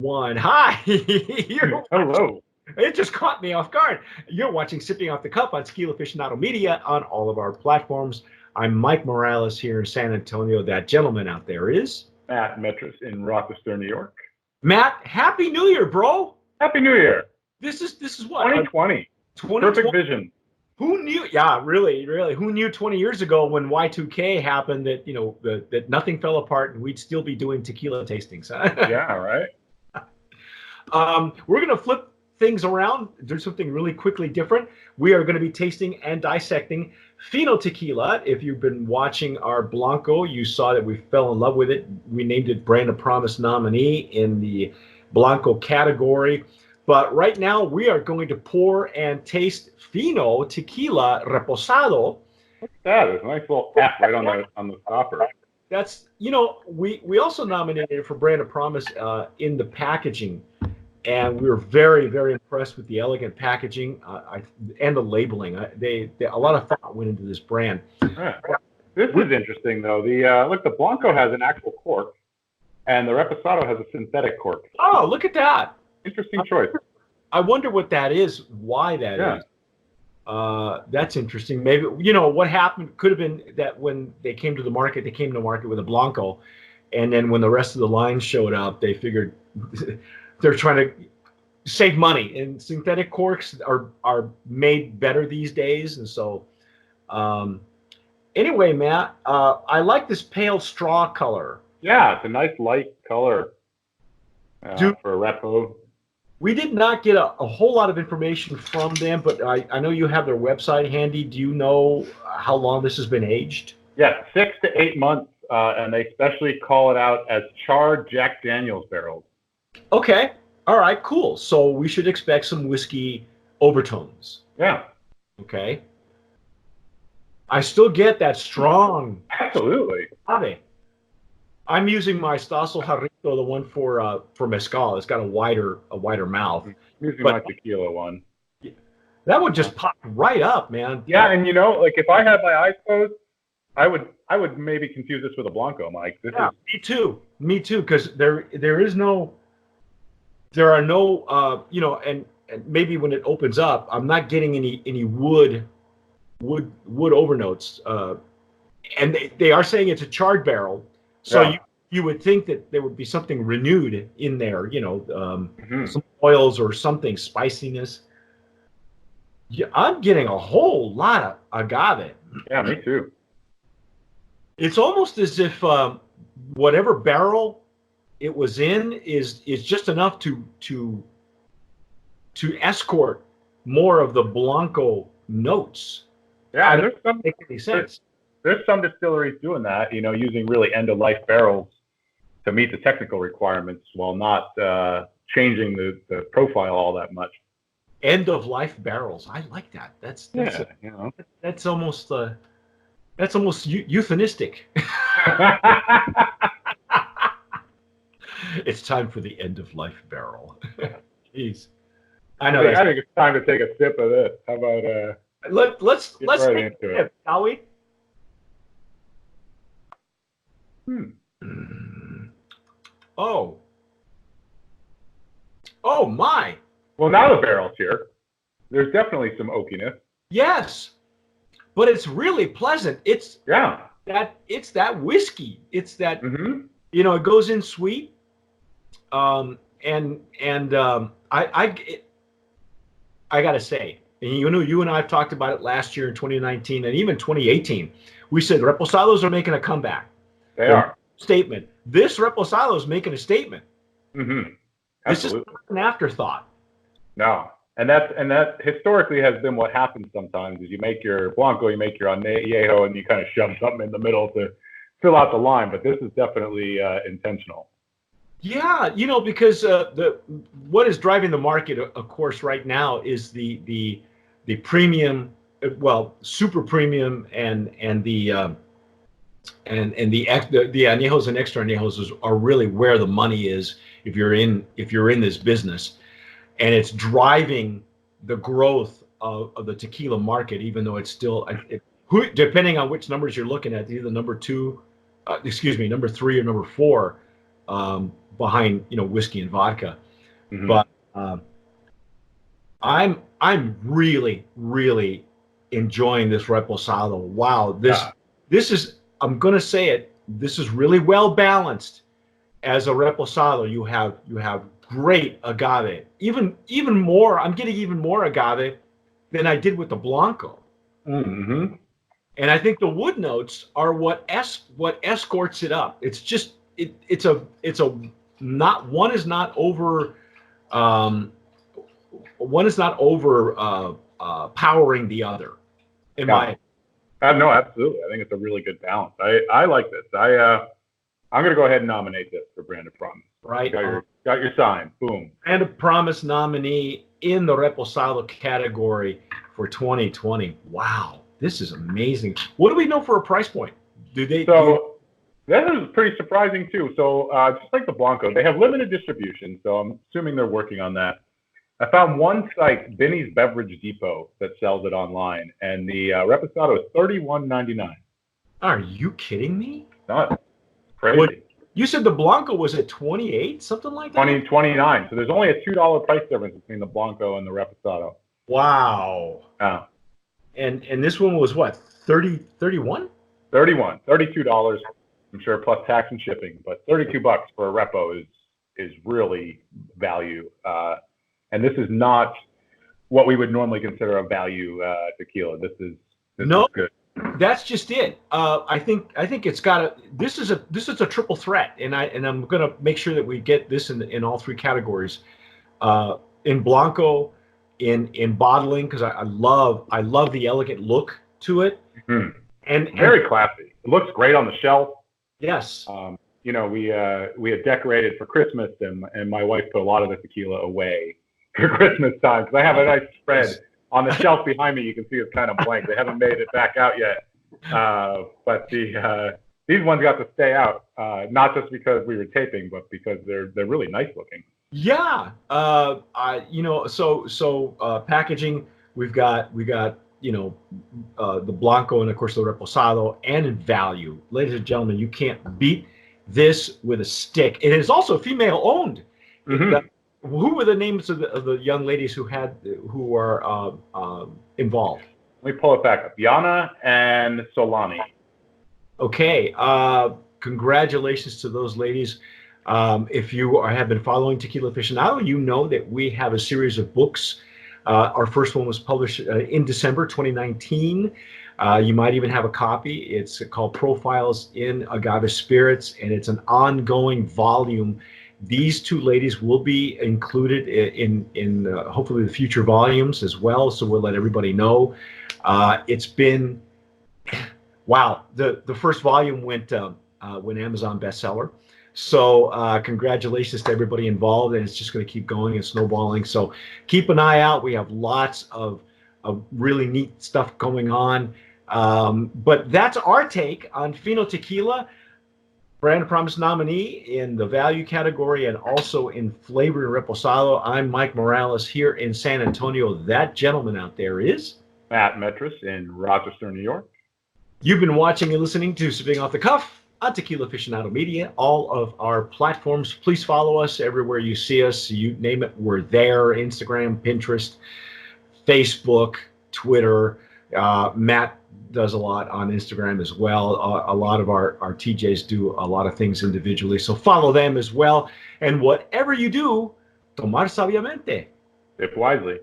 One. Hi. You're Hello. It just caught me off guard. You're watching Sipping Off the Cup on Skill Aficionado Media on all of our platforms. I'm Mike Morales here in San Antonio. That gentleman out there is Matt Metris in Rochester, New York. Matt. Happy New Year, bro. Happy New Year. This is what 2020. 2020. Perfect vision. Who knew? Yeah, really. Who knew 20 years ago when Y2K happened that that nothing fell apart and we'd still be doing tequila tastings? Yeah, right. We're gonna flip things around, do something really quickly different. We are going to be tasting and dissecting Fino Tequila. If you've been watching our Blanco, you saw that we fell in love with it. We named it Brand of Promise nominee in the Blanco category. But right now, we are going to pour and taste Fino Tequila Reposado. What's that? There's a nice little F right on the stopper. That's, we also nominated it for Brand of Promise in the packaging. And we were very, very impressed with the elegant packaging and the labeling. A lot of thought went into this brand. Yeah. This is interesting, though. The Blanco has an actual cork, and the Reposado has a synthetic cork. Oh, look at that! Interesting choice. I wonder what that is. Why that is. That's interesting. Maybe what happened could have been that when they came to market with a Blanco, and then when the rest of the line showed up, they figured. They're trying to save money, and synthetic corks are made better these days. And so, anyway, Matt, I like this pale straw color. Yeah, it's a nice light color for a Repo. We did not get a whole lot of information from them, but I know you have their website handy. Do you know how long this has been aged? Yeah, 6 to 8 months, and they especially call it out as charred Jack Daniels barrels. Okay. All right, cool. So we should expect some whiskey overtones. Yeah. Okay. I still get that strong. Absolutely. I'm using my Stossel Jarrito, the one for mezcal. It's got a wider mouth. I'm using my tequila one. That would just pop right up, man. Yeah, and if I had my eyes closed, I would maybe confuse this with a Blanco, Mike. Me too, because there are no, and maybe when it opens up, I'm not getting any wood overnotes. And they are saying it's a charred barrel, so you would think that there would be something renewed in there, some oils or something, spiciness. Yeah, I'm getting a whole lot of agave. Yeah, me too. It's almost as if whatever barrel it was in is just enough to escort more of the Blanco notes. Yeah, doesn't make any sense. There's some distilleries doing that, using really end-of-life barrels to meet the technical requirements while not changing the profile all that much. End-of-life barrels, I like that. That's almost euphemistic. It's time for the end-of-life barrel. Jeez, I know. I think it's time to take a sip of this. How about let's take a sip, shall we? Oh my! Well, now the barrel's here. There's definitely some oakiness. Yes, but it's really pleasant. It's that whiskey. It's that it goes in sweet. I gotta say, and you and I have talked about it last year in 2019 and even 2018. We said Reposados are making a comeback. They are. Statement. This Reposado is making a statement. Absolutely. This is not an afterthought. No, and that historically has been what happens sometimes. Is you make your Blanco, you make your Añejo, and you kind of shove something in the middle to fill out the line. But this is definitely intentional. Yeah, because what is driving the market, of course, right now is the premium, super premium, and the añejos and extra añejos are really where the money is if you're in this business, and it's driving the growth of the tequila market, even though it's still depending on which numbers you're looking at, either number 3 or number 4. behind whiskey and vodka. Mhm. But I'm really really enjoying this Reposado. Wow, this is, I'm gonna say it. This is really well balanced as a Reposado. You have great agave. Even more. I'm getting even more agave than I did with the Blanco. Mm-hmm. And I think the wood notes are what escorts it up. It's just it's a not one is not over one is not over powering the other. In my no, absolutely. I think it's a really good balance. I like this. I'm gonna go ahead and nominate this for Brand of Promise. Right. Got your sign. Boom. Brand of Promise nominee in the Reposado category for 2020. Wow. This is amazing. What do we know for a price point? This is pretty surprising too. So just like the Blanco, they have limited distribution. So I'm assuming they're working on that. I found one site, Binny's Beverage Depot, that sells it online, and the Reposado is $31.99. Are you kidding me? Not crazy. What, you said the Blanco was at 28, something like that? 29. So there's only a $2 price difference between the Blanco and the Reposado. Wow. Yeah. And this one was what, 31? $32, I'm sure, plus tax and shipping. But $32 for a Repo is really value. And this is not what we would normally consider a value tequila. This is good. That's just it. I think it's got this is a triple threat, and I'm gonna make sure that we get this in all three categories, in Blanco, in bottling, because I love the elegant look to it, and very classy. It looks great on the shelf. Yes. We had decorated for Christmas, and my wife put a lot of the tequila away for Christmas time, because I have a nice spread on the shelf behind me. You can see it's kind of blank. They haven't made it back out yet. But these ones got to stay out, not just because we were taping, but because they're really nice looking. Yeah. Packaging, we've got the Blanco and of course the Reposado, and in value. Ladies and gentlemen, you can't beat this with a stick. It is also female owned. Mm-hmm. Who were the names of the young ladies who are involved? Let me pull it back up. Yana and Solani. Okay. Congratulations to those ladies. If you have been following Tequila Aficionado, you know that we have a series of books. Our first one was published in December 2019. You might even have a copy. It's called Profiles in Agave Spirits, and it's an ongoing volume. These two ladies will be included in hopefully the future volumes as well, so we'll let everybody know. It's been, wow, the first volume went Amazon bestseller. So congratulations to everybody involved, and it's just going to keep going and snowballing. So keep an eye out. We have lots of really neat stuff going on. But that's our take on Fino Tequila, Brand of Promise nominee in the value category and also in flavor and Reposado. I'm Mike Morales here in San Antonio. That gentleman out there is Matt Metris in Rochester, New York. You've been watching and listening to Sipping Off the Cuff on Tequila Aficionado Media. All of our platforms, please follow us everywhere you see us. You name it, we're there. Instagram, Pinterest, Facebook, Twitter. Matt does a lot on Instagram as well. A lot of our TJs do a lot of things individually, so follow them as well. And whatever you do, tomar sabiamente. Sip wisely.